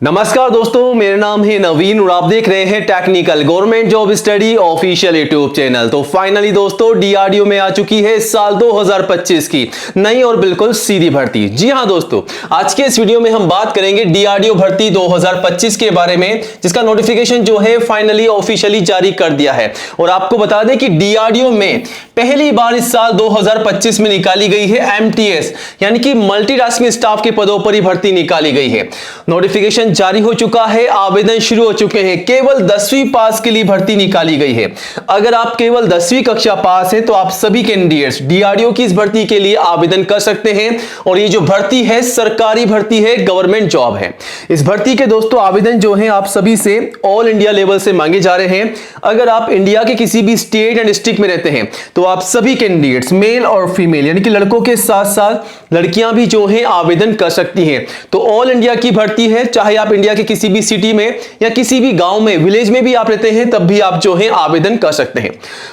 नमस्कार दोस्तों, मेरा नाम है नवीन और आप देख रहे हैं technical government job study official YouTube channel. तो फाइनली दोस्तों डीआरडीओ में आ चुकी है साल 2025 की नई और बिल्कुल सीधी भर्ती। जी हां दोस्तों, आज के इस वीडियो में हम बात करेंगे डीआरडीओ भर्ती 2025 के बारे में, जिसका नोटिफिकेशन जो है फाइनली ऑफिशियली जारी कर दिया है। और आपको बता दें कि डीआरडीओ में पहली बार इस साल 2025 में निकाली गई है एमटीएस यानी कि मल्टीटास्किंग स्टाफ के पदों पर ही भर्ती निकाली गई है। नोटिफिकेशन जारी हो चुका है, आवेदन शुरू हो चुके हैं। केवल 10वीं पास के लिए भर्ती निकाली गई है। अगर आप केवल 10वीं कक्षा पास हैं तो आप सभी कैंडिडेट्स डीआरडीओ की इस भर्ती के लिए आवेदन कर सकते हैं। और ये जो भर्ती है सरकारी भर्ती है, गवर्नमेंट जॉब है। इस भर्ती के दोस्तों आवेदन जो है आप सभी से ऑल इंडिया लेवल से मांगे जा रहे हैं। अगर आप इंडिया के किसी भी स्टेट एंड डिस्ट्रिक्ट में रहते हैं तो आप सभी कैंडिडेट्स मेल और फीमेल यानी कि लड़कों के साथ साथ लड़कियां भी जो है आवेदन कर सकती हैं। तो ऑल इंडिया की भर्ती है, चाहे आप इंडिया के किसी भी सिटी में या किसी भी गांव में विलेज में भी आप रहते हैं तब भी आप जो है आवेदन कर सकते हैं।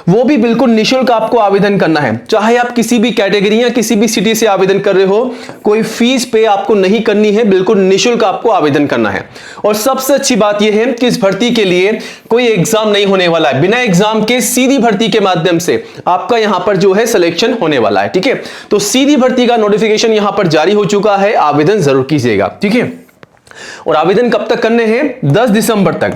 वो भी बिल्कुल निःशुल्क आपको आवेदन करना है। चाहे आप किसी भी कैटेगरी या किसी भी सिटी से आवेदन कर रहे हो, कोई फीस पे आपको नहीं करनी है, बिल्कुल निःशुल्क आपको आवेदन करना है। और सबसे अच्छी बात यह है कि इस भर्ती के लिए कोई एग्जाम नहीं होने वाला है। बिना एग्जाम के सीधी भर्ती के माध्यम से आपका यहां पर जो है सिलेक्शन होने वाला है। ठीक है, तो सीधी भर्ती का नोटिफिकेशन यहां पर जारी हो चुका है, आवेदन जरूर कीजिएगा। ठीक है, और आवेदन कब तक करने हैं? 10 दिसंबर तक।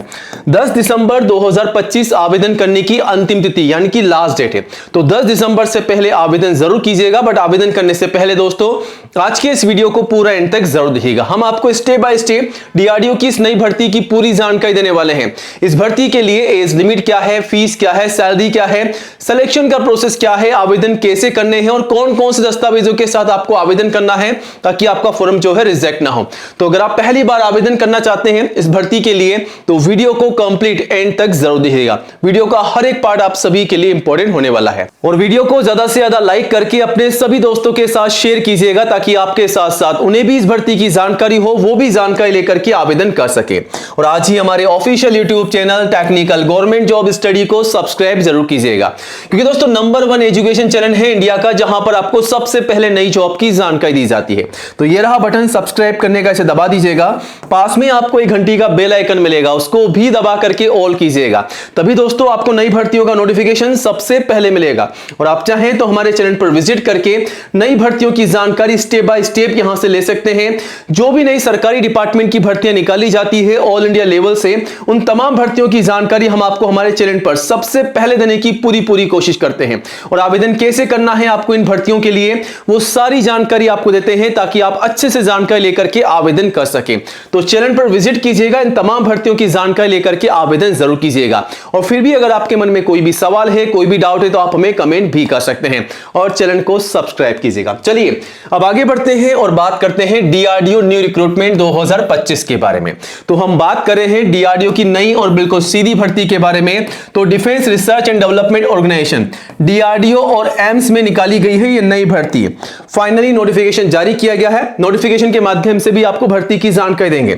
10 दिसंबर 2025 आवेदन करने की अंतिम तिथि यानी कि लास्ट डेट है। तो 10 दिसंबर से पहले आवेदन जरूर कीजिएगा। बट आवेदन करने से पहले दोस्तों आज के इस वीडियो को पूरा एंड तक जरूर देखिएगा। हम आपको स्टेप बाय स्टेप डीआरडीओ की इस नई भर्ती की पूरी जानकारी देने वाले हैं। इस भर्ती के लिए एज लिमिट क्या है, फीस क्या है, सैलरी क्या है, सिलेक्शन का प्रोसेस क्या है, आवेदन कैसे करने हैं और कौन कौन से दस्तावेजों के साथ आपको आवेदन करना है ताकि आपका फॉर्म जो है रिजेक्ट ना हो। तो अगर आप पहली बार आवेदन करना चाहते हैं इस भर्ती के लिए तो वीडियो को कंप्लीट एंड तक जरूर देखिएगा। वीडियो का हर एक पार्ट आप सभी के लिए इंपॉर्टेंट होने वाला है। और वीडियो को ज्यादा से ज्यादा लाइक करके अपने सभी दोस्तों के साथ शेयर कीजिएगा ताकि आपके साथ साथ उन्हें भी इस भर्ती की जानकारी हो, वो भी जानकारी लेकर के आवेदन कर सके। और आज ही हमारे official YouTube channel technical government job study को सब्सक्राइब जरूर कीजिएगा, क्योंकि दोस्तों नंबर 1 एजुकेशन चैनल है इंडिया का जहां पर आपको सबसे पहले नई जॉब की जानकारी दी जाती है। तो ये रहा बटन सब्सक्राइब करने का, इसे दबा दीजिएगा। पास में आपको एक घंटी का बेल आइकन मिलेगा, उसको भी दबा करके ऑल कीजिएगा। तभी दोस्तों आपको नई भर्तियों का नोटिफिकेशन सबसे पहले मिलेगा। और आप चाहें तो हमारे चैनल पर विजिट करके नई भर्तियों की जानकारी स्टेप बाय स्टेप यहां से ले सकते हैं। जो भी नई सरकारी डिपार्टमेंट की भर्तियां निकाली जाती है ऑल इंडिया लेवल से, उन तमाम भर्तियों की जानकारी हम आपको हमारे चैनल पर सबसे पहले देने की पूरी कोशिश करते हैं। और आवेदन कैसे करना है आपको इन भर्तियों के लिए, वो सारी जानकारी आपको देते हैं ताकि आप अच्छे से जानकारी लेकर के आवेदन कर सकें। तो चैनल पर विजिट कीजिएगा, इन तमाम भर्तियों की जानकारी लेकर के आवेदन जरूर कीजिएगा। और फिर भी अगर आपके मन में कोई भी सवाल है, कोई भी डाउट है तो आप हमें कमेंट भी कर सकते हैं और चैनल को सब्सक्राइब कीजिएगा। चलिए अब आगे बढ़ते हैं और बात करते हैं डीआरडीओ न्यू रिक्रूटमेंट 2025 के बारे में। तो हम बात कर रहे हैं डीआरडीओ की नई और बिल्कुल सीधी भर्ती के बारे में। तो defence research and development organisation DRDO और एम्स में निकाली गई है ये नई भर्ती। फाइनली नोटिफिकेशन जारी किया गया है। नोटिफिकेशन के माध्यम से भी आपको भर्ती की जानकारी देंगे।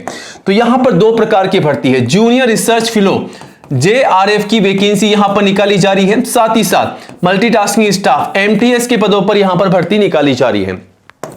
तो यहां पर 2 प्रकार की भर्ती है। जूनियर रिसर्च फेलो जेआरएफ की वैकेंसी यहां पर निकाली जा रही है। साथ ही साथ मल्टीटास्किंग स्टाफ एमटीएस के पदों पर यहां पर भर्ती निकाली जा रही है।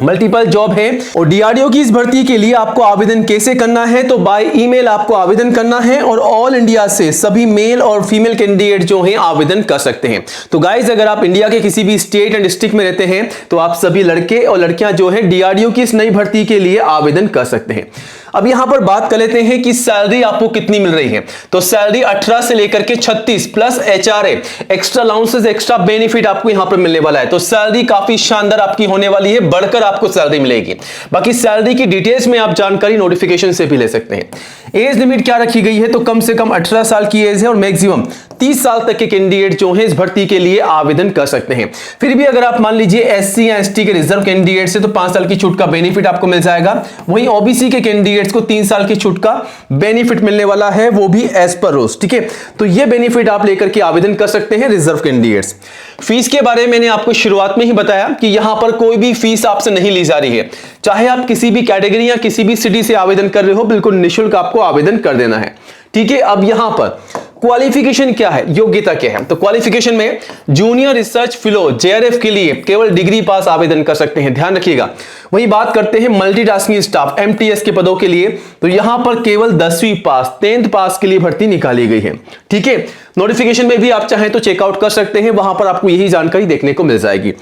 मल्टीपल जॉब है। और डीआरडीओ की इस भर्ती के लिए आपको आवेदन कैसे करना है? तो बाय ईमेल आपको आवेदन करना है और ऑल इंडिया से सभी मेल और फीमेल कैंडिडेट जो हैं आवेदन कर सकते हैं। तो गाइज अगर आप इंडिया के किसी भी स्टेट एंड डिस्ट्रिक्ट में रहते हैं तो आप सभी लड़के और लड़कियां जो हैं डीआरडीओ की इस नई भर्ती के लिए आवेदन कर सकते हैं। अब यहां पर बात कर लेते हैं कि सैलरी आपको कितनी मिल रही है। तो सैलरी 18 से लेकर के 36 plus HRA extra allowances extra benefit आपको यहां पर मिलने वाला है। तो सैलरी काफी शानदार आपकी होने वाली है, बढ़कर आपको सैलरी मिलेगी। बाकी सैलरी की डिटेल्स में आप जानकारी नोटिफिकेशन से भी ले सकते हैं। एज लिमिट क्या रखी गई है? तो कम से कम 18 साल की एज है और मैक्सिमम 30 साल तक के कैंडिडेट जो हैं इस भर्ती के लिए आवेदन कर सकते हैं। फिर भी अगर आप मान लीजिए एससी या एसटी के रिजर्व कैंडिडेट से तो 5 साल की छूट का बेनिफिट आपको मिल जाएगा। वहीं ओबीसी के कैंडिडेट्स को 3 साल की छूट का बेनिफिट मिलने वाला है, वो भी एज पर रोज। ठीक है, तो ये बेनिफिट आप लेकर के आवेदन कर सकते हैं रिजर्व कैंडिडेट्स। फीस के बारे में मैंने आपको शुरुआत में ही बताया कि यहां पर कोई भी फीस आपसे नहीं ली जा रही है। चाहे आप किसी भी कैटेगरी या किसी भी सिटी से आवेदन कर रहे हो, बिल्कुल निःशुल्क आपको आवेदन कर देना है। ठीक है, अब यहां पर क्वालिफिकेशन क्या है, योग्यता क्या है? तो क्वालिफिकेशन में जूनियर रिसर्च फेलो जेआरएफ के लिए केवल डिग्री पास आवेदन कर सकते हैं, ध्यान रखिएगा। वही बात करते हैं मल्टीटास्किंग स्टाफ एमटीएस के पदों के लिए, तो यहां पर केवल 10वीं पास 10th पास के लिए भर्ती निकाली गई है, ठीक है। नोटिफिकेशन में भी आप चाहें तो चेकआउट कर सकते हैं, वहां पर आपको यही जानकारी देखने को मिल जाएगी।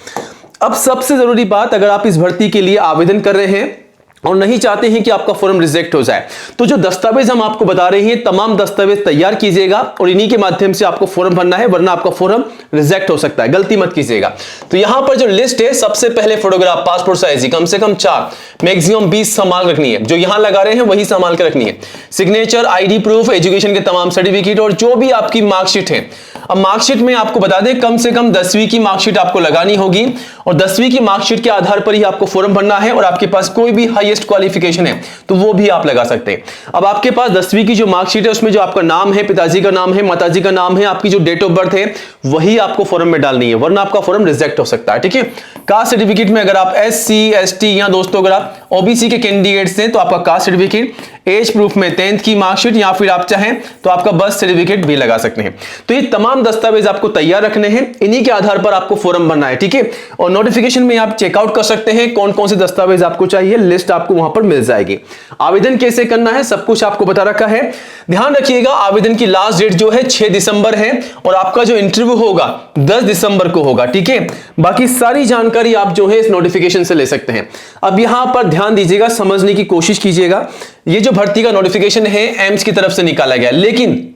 अब सबसे जरूरी बात, अगर आप इस भर्ती के लिए आवेदन कर रहे हैं और नहीं चाहते हैं कि आपका फॉर्म रिजेक्ट हो जाए, तो जो दस्तावेज हम आपको बता रहे हैं तमाम दस्तावेज तैयार कीजिएगा और इन्हीं के माध्यम से आपको फॉर्म भरना है, वरना आपका फॉर्म रिजेक्ट हो सकता है, गलती मत कीजिएगा। तो यहां पर जो लिस्ट है, सबसे पहले फोटोग्राफ पासपोर्ट साइज कम से कम 4 मैक्सिमम 20 संभाल रखनी है, जो यहां लगा रहे हैं वही संभाल के रखनी है। सिग्नेचर, आईडी प्रूफ, एजुकेशन के तमाम सर्टिफिकेट और जो भी आपकी मार्कशीट है। अब मार्कशीट में आपको बता दें कम से कम 10वीं की मार्कशीट आपको लगानी होगी और 10वीं की मार्कशीट के आधार पर ही आपको फॉर्म भरना है, और आपके पास कोई भी हाईएस्ट क्वालिफिकेशन है तो वो भी आप लगा सकते हैं। अब आपके पास 10वीं की जो मार्कशीट है उसमें जो आपका नाम है, पिताजी का नाम है, माताजी का नाम है, आपकी जो डेट ऑफ बर्थ है वही आपको फॉर्म में डालनी है, वरना आपका फॉर्म रिजेक्ट हो सकता है, ठीक है। कास्ट सर्टिफिकेट में अगर आप एससी एसटी या दोस्तों अगर आप ओबीसी के कैंडिडेट्स हैं तो आपका कास्ट सर्टिफिकेट, एज प्रूफ में 10th की मार्कशीट या फिर आप चाहें तो आपका बर्थ सर्टिफिकेट भी लगा सकते हैं। तो ये तमाम दस्तावेज आपको तैयार रखने हैं, इन्हीं के आधार पर आपको फॉर्म भरना है, ठीक है। और नोटिफिकेशन में आप चेकआउट कर सकते हैं कौन कौन से दस्तावेज आपको चाहिए, लिस्ट आपको वहां पर मिल जाएगी। आवेदन कैसे करना है सब कुछ आपको बता रखा है। ध्यान रखिएगा आवेदन की लास्ट डेट जो है 6 दिसंबर है और आपका जो इंटरव्यू होगा 10 दिसंबर को होगा, ठीक है। बाकी सारी जानकारी आप जो है इस नोटिफिकेशन से ले सकते हैं। अब यहां पर ध्यान दीजिएगा, समझने की कोशिश कीजिएगा। ये जो भर्ती का नोटिफिकेशन है एम्स की तरफ से निकाला गया, लेकिन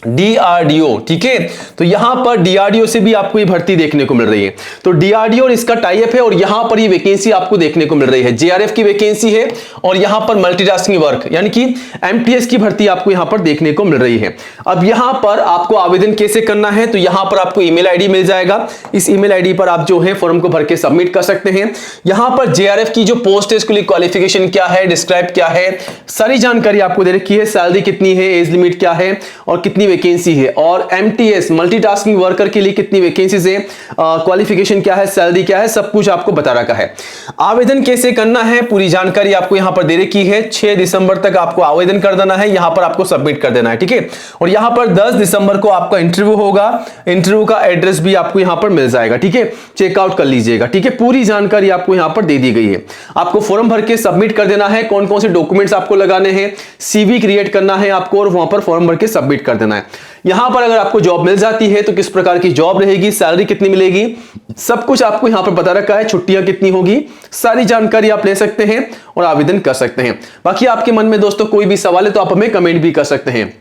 डीआरडीओ, ठीक है। तो यहां पर डीआरडीओ से भी आपको ये भर्ती देखने को मिल रही है, तो डीआरडीओ और इसका टाई अप है और यहां पर ये वैकेंसी आपको देखने को मिल रही है। जेआरएफ की वैकेंसी है और यहां पर मल्टीटास्किंग वर्क यानी कि एमटीएस की भर्ती आपको यहां पर देखने को मिल रही है। अब यहां पर आपको आवेदन कैसे करना है, तो यहां पर आपको ईमेल आईडी मिल जाएगा, इस ईमेल आईडी पर आप जो है फॉर्म को भर के सबमिट कर सकते हैं। यहां पर जेआरएफ की जो पोस्ट है इसके लिए क्वालिफिकेशन क्या है, डिस्क्राइब क्या है, सारी जानकारी आपको दे रखी है। सैलरी कितनी है, एज लिमिट क्या है और कितनी वैकेंसी है, और एमटीएस मल्टीटास्किंग वर्कर के लिए कितनी वैकेंसीज है, क्वालिफिकेशन क्या है, सैलरी क्या है, सब कुछ आपको बता रखा है। आवेदन कैसे करना है पूरी जानकारी आपको यहां पर दे रखी है। 6 दिसंबर तक आपको आवेदन कर देना है, यहां पर आपको सबमिट कर देना है, ठीक है। और यहां पर 10 दिसंबर को आपका इंटरव्यू होगा, इंटरव्यू का एड्रेस भी आपको यहां पर मिल जाएगा, ठीक है। चेकआउट कर लीजिएगा, ठीक है। पूरी जानकारी आपको यहां पर दे दी गई है। आपको फॉर्म भर के सबमिट कर देना है, कौन कौन से डॉक्यूमेंट्स आपको लगाने हैं, सीवी क्रिएट करना है आपको और वहां पर फॉर्म भर के सबमिट कर देना है। यहां पर अगर आपको जॉब मिल जाती है तो किस प्रकार की जॉब रहेगी, सैलरी कितनी मिलेगी, सब कुछ आपको यहां पर बता रखा है। छुट्टियां कितनी होगी, सारी जानकारी आप ले सकते हैं और आवेदन कर सकते हैं। बाकी आपके मन में दोस्तों कोई भी सवाल है तो आप हमें कमेंट भी कर सकते हैं।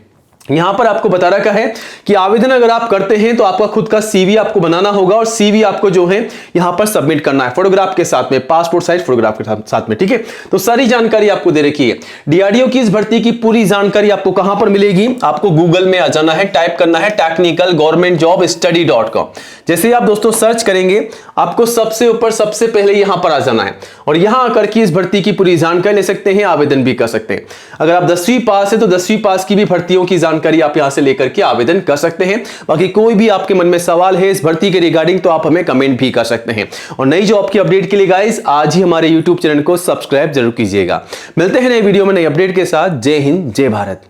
यहां पर आपको बता रखा है कि आवेदन अगर आप करते हैं तो आपका खुद का सीवी आपको बनाना होगा और सीवी आपको जो है यहां पर सबमिट करना है फोटोग्राफ के साथ में, पासपोर्ट साइज फोटोग्राफ के साथ में, ठीक है। तो सारी जानकारी आपको दे रखी है। डीआरडीओ की इस भर्ती की पूरी जानकारी आपको कहां पर मिलेगी, आपको गूगल में आ जाना है, टाइप करना है technicalgovernmentjobstudy.com। जैसे ही आप दोस्तों सर्च करेंगे आपको सबसे ऊपर सबसे पहले यहां पर आ जाना है और यहां आकर के इस भर्ती की पूरी जानकारी ले सकते हैं, आवेदन भी कर सकते हैं। अगर आप 10वीं पास है तो 10वीं पास की भी भर्तियों की जानकारी आप यहां से लेकर के आवेदन कर सकते हैं। बाकी कोई भी आपके मन में सवाल है इस भर्ती के रिगार्डिंग तो आप हमें कमेंट भी कर सकते हैं। और नई जॉब की अपडेट के लिए गाइस आज ही हमारे यूट्यूब चैनल को सब्सक्राइब जरूर कीजिएगा। मिलते हैं नए वीडियो में नई अपडेट के साथ। जय हिंद, जय भारत।